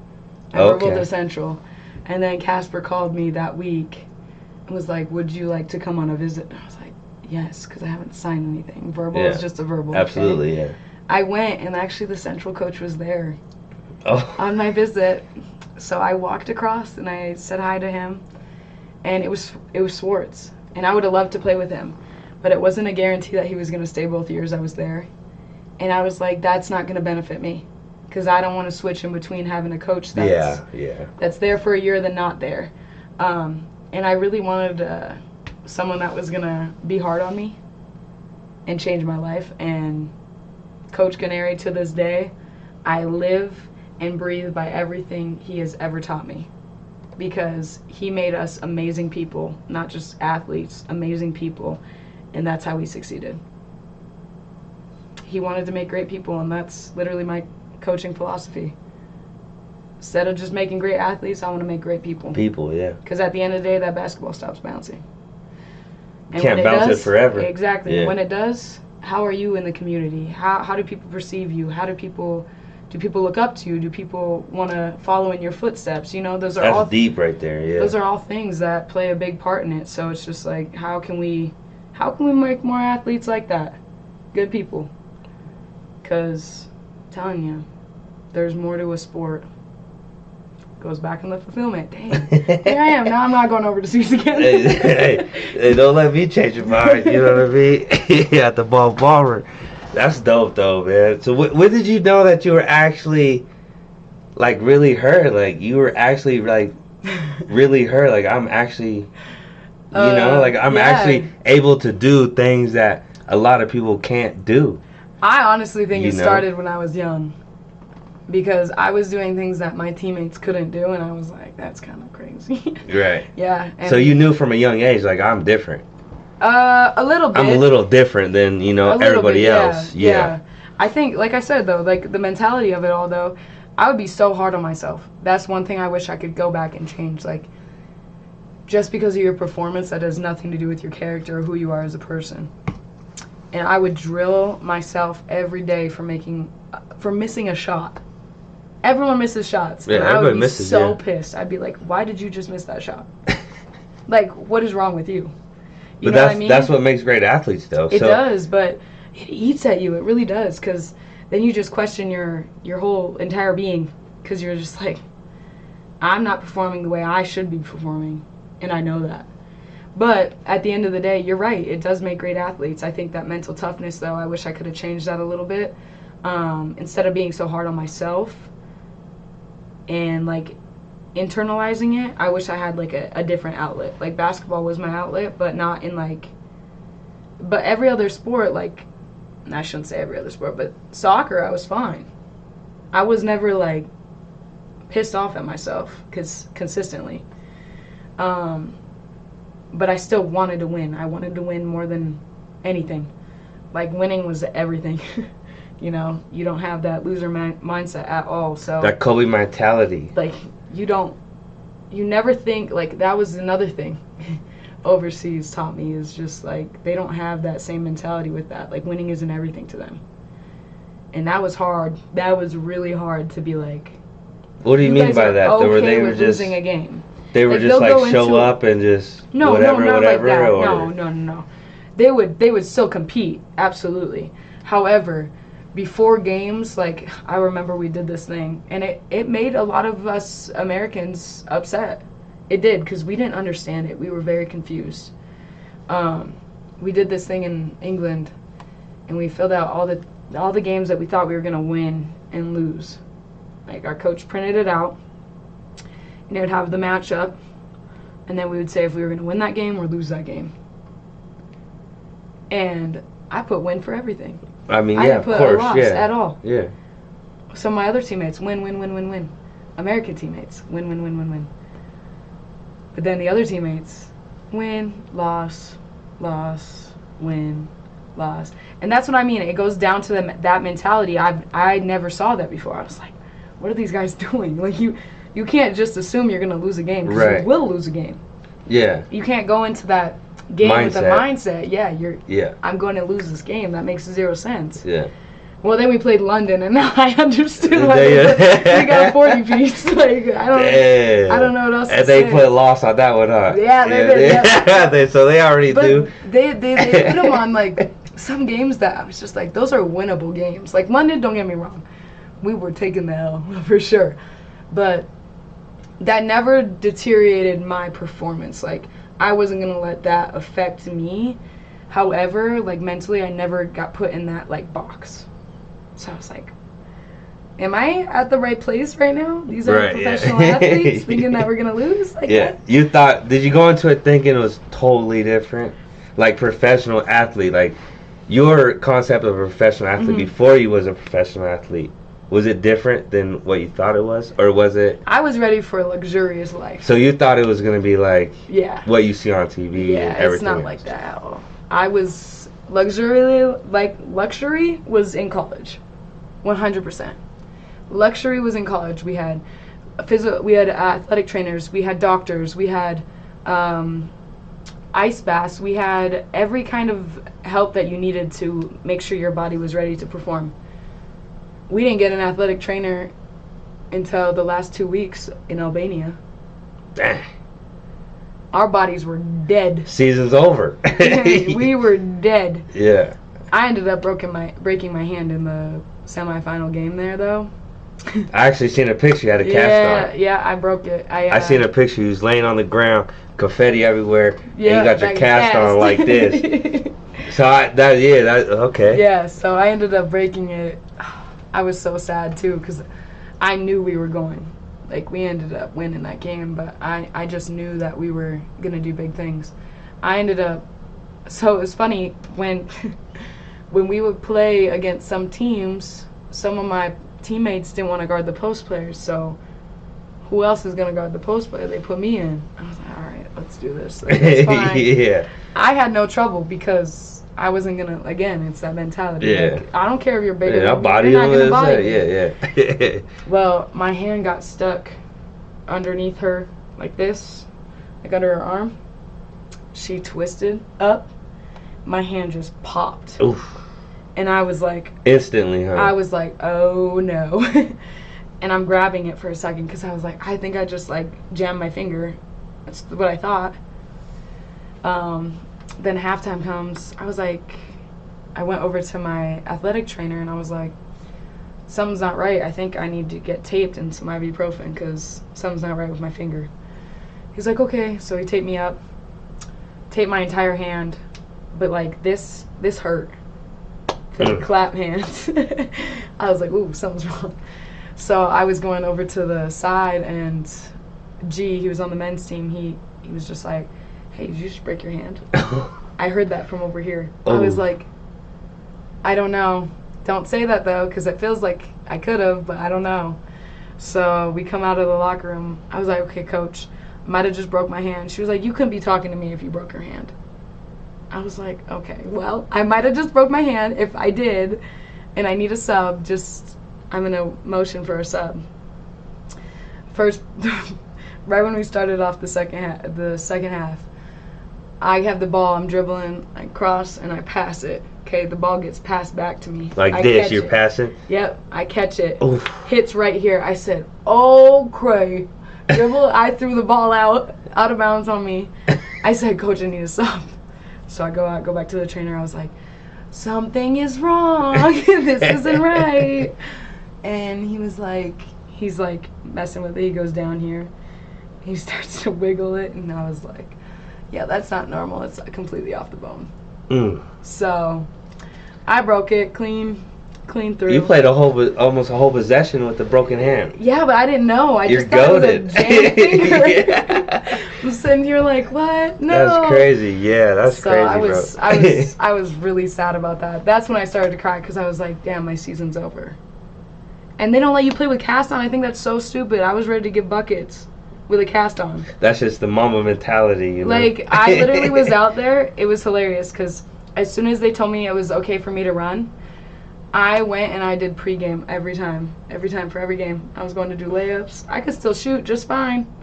I Okay. burbled to Central, and then Casper called me that week and was like, "Would you like to come on a visit?" And I was like, "Yes," because I haven't signed anything. Verbal is Yeah. just a verbal. okay? absolutely, yeah. I went, and actually, the Central coach was there Oh, on my visit. So I walked across and I said hi to him, and it was Swartz, and I would have loved to play with him, but it wasn't a guarantee that he was going to stay both years I was there, and I was like, that's not going to benefit me, because I don't want to switch in between having a coach that's there for a year than not there, and I really wanted someone that was going to be hard on me and change my life, and Coach Ganeri, to this day, I live and breathe by everything he has ever taught me, because he made us amazing people, not just athletes, amazing people, and that's how we succeeded. He wanted to make great people, and that's literally my coaching philosophy. Instead of just making great athletes, I want to make great people. people, yeah. Because at the end of the day, that basketball stops bouncing. And Can't when bounce it does, forever. Exactly. Yeah. When it does, how are you in the community? How do people perceive you? How do people look up to you? Do people want to follow in your footsteps? Those are all That's deep right there, yeah. those are all things that play a big part in it. So it's just like, how can we make more athletes like that? Good people. Because I'm telling you, there's more to a sport. Goes back in the fulfillment. Dang. Here I am. Now I'm not going overseas again. hey, don't let me change your mind. You know what I mean? At the ballroom. That's dope, though, man. So when did you know that you were actually like really hurt. Like you were actually like really hurt. Like I'm actually, like I'm actually able to do things that a lot of people can't do. I honestly think it started when I was young, because I was doing things that my teammates couldn't do, and I was like, that's kind of crazy. Right. Yeah. So you knew from a young age, like, I'm different. A little bit. I'm a little different than, everybody else. Yeah. I think, like I said, though, like, the mentality of it all, though, I would be so hard on myself. That's one thing I wish I could go back and change. Like, just because of your performance, that has nothing to do with your character or who you are as a person. And I would drill myself every day for missing a shot. Everyone misses shots. Yeah, and I would be misses, so pissed. I'd be like, why did you just miss that shot? Like, what is wrong with you? You know what I mean? That's what makes great athletes, though. It does, but it eats at you. It really does, because then you just question your whole entire being, because you're just like, I'm not performing the way I should be performing, and I know that. But at the end of the day, you're right. It does make great athletes. I think that mental toughness, though, I wish I could have changed that a little bit. Instead of being so hard on myself and, like, internalizing it, I wish I had, like, a different outlet. Like, basketball was my outlet, but not in, like... But every other sport, like... I shouldn't say every other sport, but soccer, I was fine. I was never, like, pissed off at myself consistently. But I still wanted to win. I wanted to win more than anything. Like, winning was everything. You don't have that loser mindset at all. So that Kobe mentality. Like, you never think, like, that was another thing overseas taught me, is just, like, they don't have that same mentality with that. Like, winning isn't everything to them. And that was hard. That was really hard to be like, what do you mean by that? Okay, they were with just losing a game. They were just like show up and just whatever. Like that. Or... No. They would still compete, absolutely. However, before games, like, I remember we did this thing, and it made a lot of us Americans upset. It did, because we didn't understand it. We were very confused. We did this thing in England, and we filled out all the games that we thought we were gonna win and lose. Like, our coach printed it out, and it would have the matchup, and then we would say if we were going to win that game or lose that game. And I put win for everything. I mean, I didn't put a loss at all. Yeah. So my other teammates, win. American teammates, win. But then the other teammates, win, loss, win, loss. And that's what I mean. It goes down to that mentality. I never saw that before. I was like, what are these guys doing? Like, you can't just assume you're going to lose a game, because you will lose a game. Yeah. You can't go into that game with a mindset. Yeah, I'm going to lose this game. That makes zero sense. Yeah. Well, then we played London, and now I understood. We got a 40-piece. Like, I don't know what else to say. And they put a loss on that one, huh? Yeah, they did. Yeah. So they already do. They put them on, like, some games that I was just like, those are winnable games. Like, London, don't get me wrong. We were taking the L, for sure. But that never deteriorated my performance. Like, I wasn't going to let that affect me. However, like, mentally, I never got put in that, like, box. So I was like, am I at the right place right now? These are professional athletes thinking that we're going to lose? Like, that? Did you go into it thinking it was totally different? Like, professional athlete, like, your concept of a professional athlete before you was a professional athlete, was it different than what you thought it was? Or was it... I was ready for a luxurious life. So you thought it was going to be like what you see on TV and everything? It's not like that at all. I was... luxury was in college. 100%. Luxury was in college. We had athletic trainers, we had doctors, we had ice baths, we had every kind of help that you needed to make sure your body was ready to perform. We didn't get an athletic trainer until the last 2 weeks in Albania. Dang. Our bodies were dead. Season's over. We were dead. Yeah. I ended up breaking my hand in the semifinal game there, though. I actually seen a picture. You had a cast on. Yeah, I broke it. I seen a picture. You was laying on the ground, confetti everywhere, and you got your cast on like this. So okay. Yeah, so I ended up breaking it. I was so sad too, because I knew we were going. Like, we ended up winning that game, but I just knew that we were going to do big things. So it was funny when when we would play against some teams, some of my teammates didn't want to guard the post players, so who else is going to guard the post player? They put me in. I was like, all right, let's do this. Like, it's fine. Yeah. I had no trouble because I wasn't going to, again, it's that mentality. Yeah. Like, I don't care if you're bigger Yeah, than me, you're not going to body me. Yeah. Well, my hand got stuck underneath her like this, like under her arm. She twisted up. My hand just popped. Oof. And I was like... Instantly, huh? I was like, oh no. And I'm grabbing it for a second because I was like, I think I just like jammed my finger. That's what I thought. Then halftime comes. I was like, I went over to my athletic trainer and I was like, something's not right. I think I need to get taped and some ibuprofen because something's not right with my finger. He's like, okay. So he taped me up, taped my entire hand, but like this hurt. Couldn't clap hands. I was like, ooh, something's wrong. So I was going over to the side and G, he was on the men's team, he was just like, hey, did you just break your hand? I heard that from over here. I was like, I don't know. Don't say that though, because it feels like I could have, but I don't know. So we come out of the locker room. I was like, okay, coach, I might have just broke my hand. She was like, you couldn't be talking to me if you broke your hand. I was like, okay, well, I might have just broke my hand. If I did, and I need a sub, I'm in a motion for a sub. First, right when we started off the second half, I have the ball, I'm dribbling, I cross, and I pass it. Okay, the ball gets passed back to me. Like this, you're passing? Yep, I catch it. Oof. Hits right here. I said, oh, cray. Dribble, I threw the ball out of bounds on me. I said, coach, I need a sub. So I go back to the trainer. I was like, something is wrong. This isn't right. And he's like messing with it. He goes down here. He starts to wiggle it. And I was like, yeah, that's not normal. It's completely off the bone. So I broke it clean through. You played almost a whole possession with a broken hand. Yeah, but I didn't know. I You're just thought goated. it was a jammed finger. Yeah. I'm sitting here like, what? No. That's crazy. Yeah, that's so crazy, I was really sad about that. That's when I started to cry because I was like, damn, my season's over. And they don't let you play with cast on. I think that's so stupid. I was ready to give buckets with a cast on. That's just the mama mentality, you know? Like, I literally was out there. It was hilarious because as soon as they told me it was okay for me to run, I went and I did pregame every time for every game. I was going to do layups. I could still shoot just fine.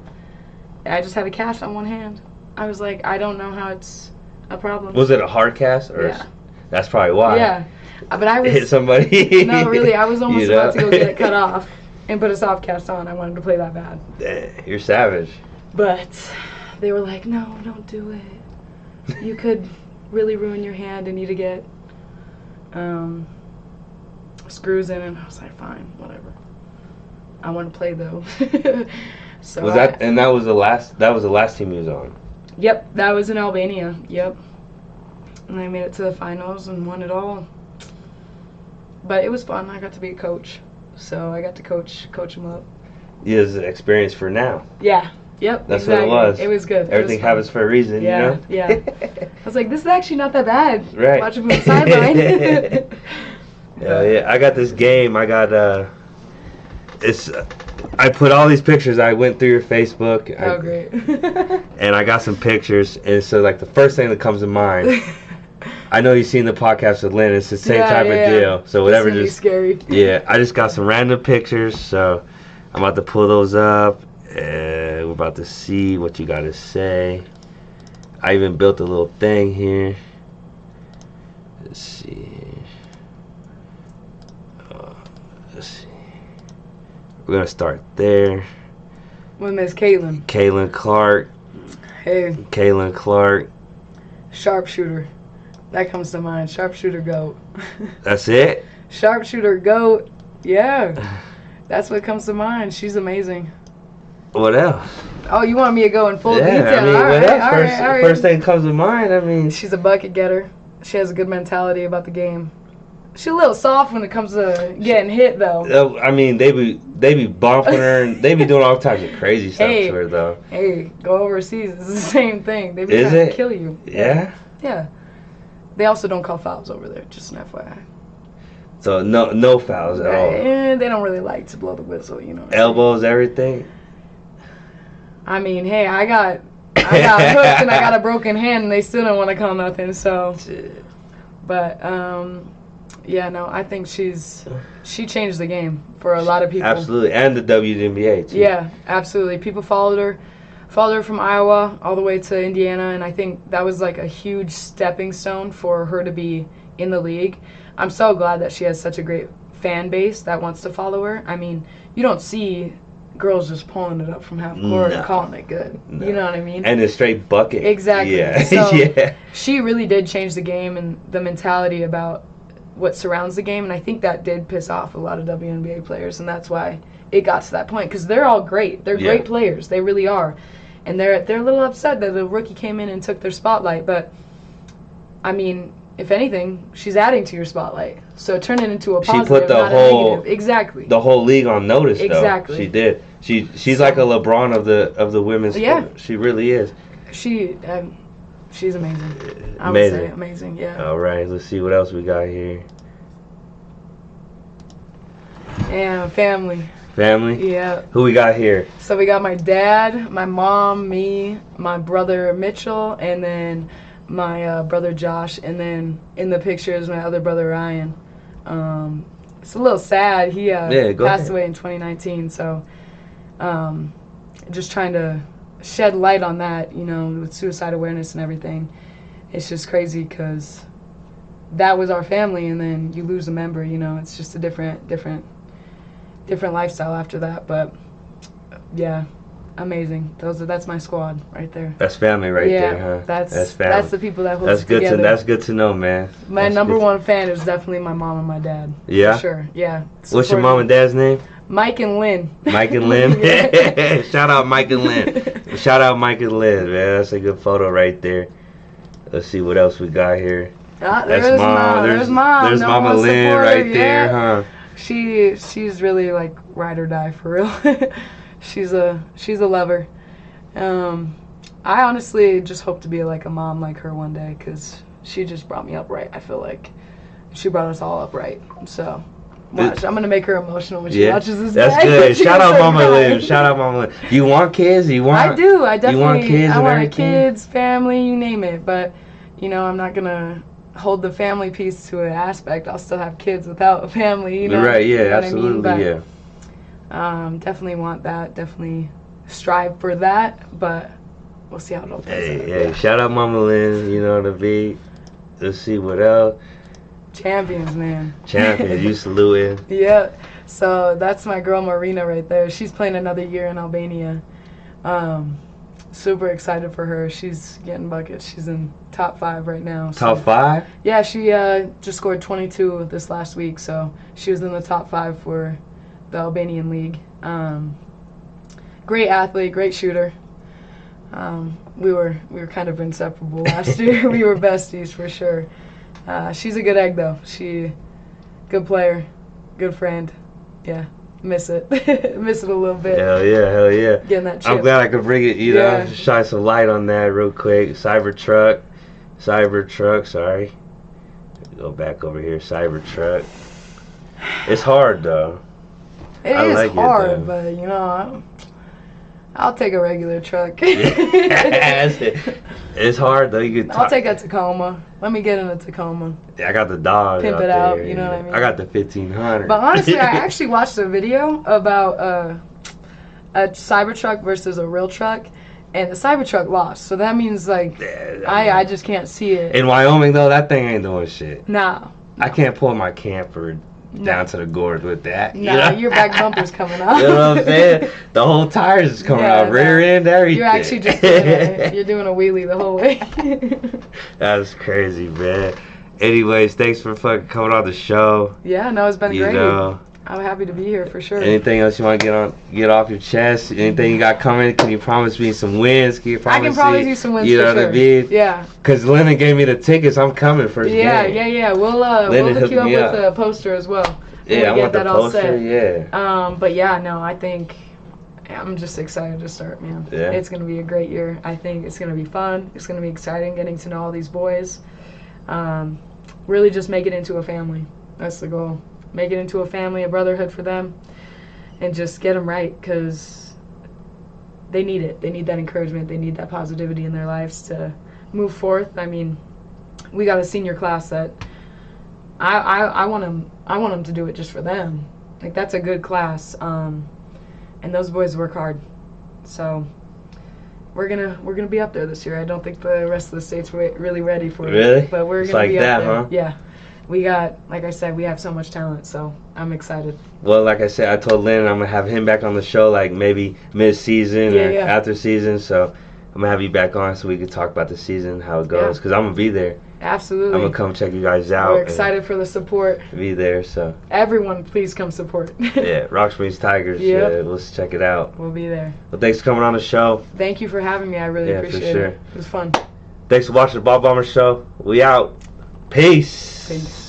I just had a cast on one hand. I was like, I don't know how it's a problem. Was it a hard cast? Or yeah. That's probably why. Yeah. But I was... Hit somebody? No, really, I was almost about to go get it cut off and put a soft cast on. I wanted to play that bad. Dang, you're savage. But they were like, no, don't do it. You could really ruin your hand and need to get screws in. And I was like, fine, whatever. I want to play though. So that was the last team you was on? Yep, that was in Albania. Yep. And I made it to the finals and won it all. But it was fun. I got to be a coach. So I got to coach them up. Yeah, it's an experience for now. Yeah. Yep. That's exactly. what it was. It was good. Everything happens for a reason, yeah, you know? Yeah. I was like, this is actually not that bad. Right. Watching from the sideline. Yeah. I got this game. I got I put all these pictures. I went through your Facebook. Oh, great. And I got some pictures. And so, like, the first thing that comes to mind, I know you've seen the podcast with Lynn. It's the same type of deal. So whatever, it's just scary. Yeah, I just got some random pictures. So I'm about to pull those up. We're about to see what you got to say. I even built a little thing here. Let's see. Let's see. We're gonna start there. With Miss Caitlin. Kaylin Clark. Hey. Kaylin Clark. Sharpshooter. That comes to mind. Sharpshooter goat. That's it? Sharpshooter goat. Yeah. That's what comes to mind. She's amazing. What else? Oh, you want me to go in full detail? I mean, all what right, else? First thing comes to mind, I mean. She's a bucket getter. She has a good mentality about the game. She's a little soft when it comes to getting hit, though. I mean, they be bumping her and they be doing all types of crazy stuff to her, though. Hey, go overseas. It's the same thing. They be Is trying it? to kill you. Yeah? Yeah. They also don't call fouls over there, just an FYI. So no fouls at all. They don't really like to blow the whistle, you know. Elbows, everything. I mean, hey, I got hooked and I got a broken hand and they still don't want to call nothing, so. But, yeah, no, I think she changed the game for a lot of people. Absolutely, and the WNBA, too. Yeah, absolutely. People followed her from Iowa all the way to Indiana, and I think that was like a huge stepping stone for her to be in the league. I'm so glad that she has such a great fan base that wants to follow her. I mean, you don't see girls just pulling it up from half court and calling it good. No. You know what I mean? And a straight bucket. Exactly. Yeah. So yeah. She really did change the game and the mentality about what surrounds the game, and I think that did piss off a lot of WNBA players, and that's why it got to that point, because they're all great. They're great players. They really are. And they're a little upset that the rookie came in and took their spotlight, but, I mean, if anything, she's adding to your spotlight. So turn it into a positive, she put the not whole, a negative. Exactly. The whole league on notice, exactly. Though. She did. She's like a LeBron of the women's sport. She really is. She's amazing. I would say amazing, yeah. All right, let's see what else we got here. And family. Family? Yeah. Who we got here? So we got my dad, my mom, me, my brother Mitchell, and then my brother Josh, and then in the picture is my other brother Ryan. It's a little sad. He passed away in 2019, so just trying to shed light on that, you know, with suicide awareness and everything. It's just crazy because that was our family, and then you lose a member, you know. It's just a different lifestyle after that, but yeah, amazing. That's my squad right there. That's family right there, huh? That's family. That's the people that hold us together. together. That's good to know, man. My number one fan is definitely my mom and my dad. Yeah? For sure, yeah. What's your mom and dad's name? Mike and Lynn. Mike and Lynn? Shout out Mike and Lynn. Shout out Mike and Lynn, man. That's a good photo right there. Let's see what else we got here. There's mom. There's Mama Lynn right there, huh? She's really like ride or die for real. she's a lover. I honestly just hope to be like a mom like her one day, because she just brought me up right. I feel like she brought us all up right. So watch, I'm gonna make her emotional when she watches this. That's good. Shout out Mama Lynn. Shout out Mama Lynn. You want kids? I do. I definitely. You want kids I and want everything? Kids, family, you name it. But you know, I'm not gonna hold the family piece to an aspect. I'll still have kids without a family, you know. Right, yeah, you know absolutely, I mean? But, definitely want that. Definitely strive for that, but we'll see how it all plays out. Hey, shout out Mama Lynn, you know what I mean? Let's see what else. Champions, man. Champions, you saluting. Yeah, so that's my girl Marina right there. She's playing another year in Albania. Super excited for her. She's getting buckets. She's in top 5 right now. So. Top 5? Yeah, she just scored 22 this last week, so she was in the top 5 for the Albanian league. Great athlete, great shooter. We were kind of inseparable last year. We were besties for sure. She's a good egg though. Good player, good friend. Yeah. Miss it. Miss it a little bit. Hell yeah. Getting that chip. I'm glad I could bring it, you know, shine some light on that real quick. Cybertruck, sorry. Go back over here, Cybertruck. It's hard though. It is hard, but you know, I'll take a regular truck. It's hard though. I'll take a Tacoma. Let me get in a Tacoma. Yeah, I got the Dodge. Pimp it out, you know what I mean? I got the 1500. But honestly, I actually watched a video about a Cybertruck versus a real truck, and the Cybertruck lost. So that means like I just can't see it. In Wyoming though, that thing ain't doing shit. Nah. I can't pull my camper down to the gorge with that. Nah, you know? Your back bumper's coming out. You know what I'm saying? The whole tires is coming out, rear end, everything. You're actually just you're doing a wheelie the whole way. That's crazy, man. Anyways, thanks for fucking coming on the show. Yeah, no, it's been great. You know, I'm happy to be here for sure. Anything else you want to get off your chest? Anything you got coming? Can you promise me some wins? Can you promise I can promise you some wins you for know sure. what I mean? Yeah. Because Lennon gave me the tickets. I'm coming first game. Yeah. We'll hook you up with a poster as well. Yeah, I want the that all poster. set. Yeah. But yeah, no, I think I'm just excited to start, man. Yeah. It's gonna be a great year. I think it's gonna be fun. It's gonna be exciting getting to know all these boys. Really just make it into a family. That's the goal. Make it into a family, a brotherhood for them, and just get them right, because they need it. They need that encouragement. They need that positivity in their lives to move forth. I mean, we got a senior class that I want them to do it just for them. Like, that's a good class, and those boys work hard. So we're gonna be up there this year. I don't think the rest of the state's really ready for it. Really? But we're It's gonna like be that, up there. huh? Yeah. We got, like I said, we have so much talent, so I'm excited. Well, like I said, I told Lennon I'm gonna have him back on the show, like maybe mid-season or after season. So I'm gonna have you back on so we can talk about the season, how it goes, because I'm gonna be there. Absolutely. I'm gonna come check you guys out. We're excited for the support. Be there, so. Everyone, please come support. Yeah, Rock Springs Tigers. Yep. Yeah, let's check it out. We'll be there. Well, thanks for coming on the show. Thank you for having me. I really appreciate for sure. it. It was fun. Thanks for watching the Ball Bomber Show. We out. Peace. Peace.